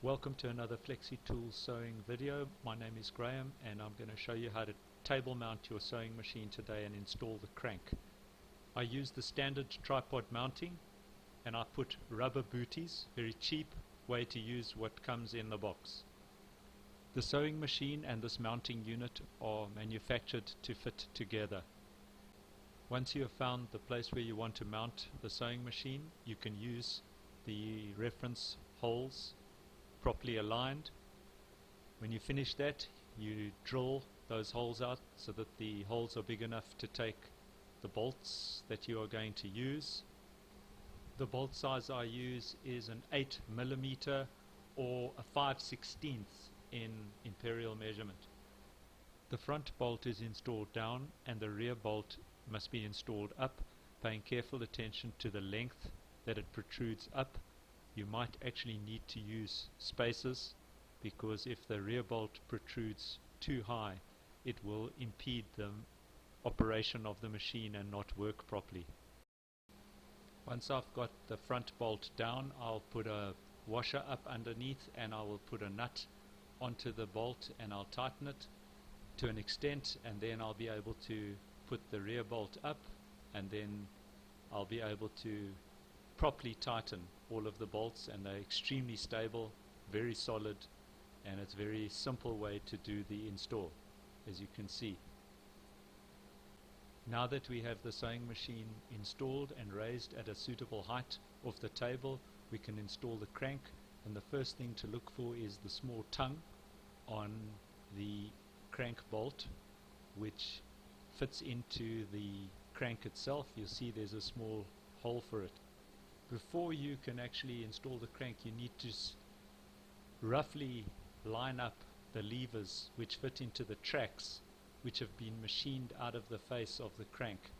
Welcome to another FlexiTools sewing video. My name is Graham and I'm going to show you how to table mount your sewing machine today and install the crank. I use the standard tripod mounting and I put rubber booties, very cheap way to use what comes in the box. The sewing machine and this mounting unit are manufactured to fit together. Once you have found the place where you want to mount the sewing machine, you can use the reference holes properly aligned. When you finish that, you drill those holes out so that the holes are big enough to take the bolts that you are going to use. The bolt size I use is an 8mm or a 5/16 in imperial measurement. The front bolt is installed down and the rear bolt must be installed up, paying careful attention to the length that it protrudes up. You might actually need to use spacers, because if the rear bolt protrudes too high, it will impede the operation of the machine and not work properly. Once I've got the front bolt down, I'll put a washer up underneath and I will put a nut onto the bolt and I'll tighten it to an extent, and then I'll be able to put the rear bolt up, and then I'll be able to properly tighten all of the bolts, and they're extremely stable, very solid, and it's a very simple way to do the install, as you can see. Now that we have the sewing machine installed and raised at a suitable height off the table, we can install the crank, and the first thing to look for is the small tongue on the crank bolt, which fits into the crank itself. You'll see there's a small hole for it. Before you can actually install the crank, you need to roughly line up the levers which fit into the tracks which have been machined out of the face of the crank,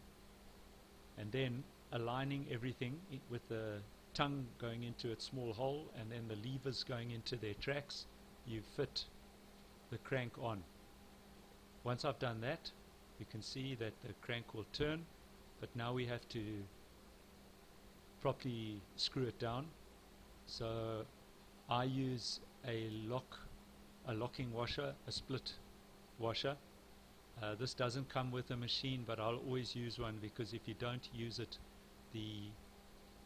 and then aligning everything with the tongue going into its small hole and then the levers going into their tracks, you fit the crank on. Once I've done that, you can see that the crank will turn, but now we have to properly screw it down. So I use a locking washer, a split washer. This doesn't come with a machine, but I'll always use one, because if you don't use it, the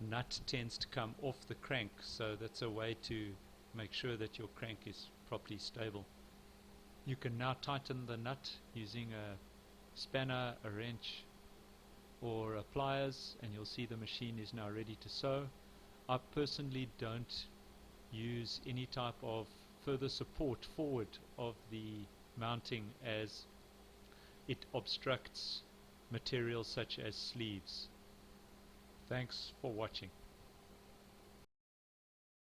nut tends to come off the crank, so that's a way to make sure that your crank is properly stable. You can now tighten the nut using a spanner, a wrench, or pliers, and you'll see the machine is now ready to sew. I personally don't use any type of further support forward of the mounting, as it obstructs materials such as sleeves. Thanks for watching.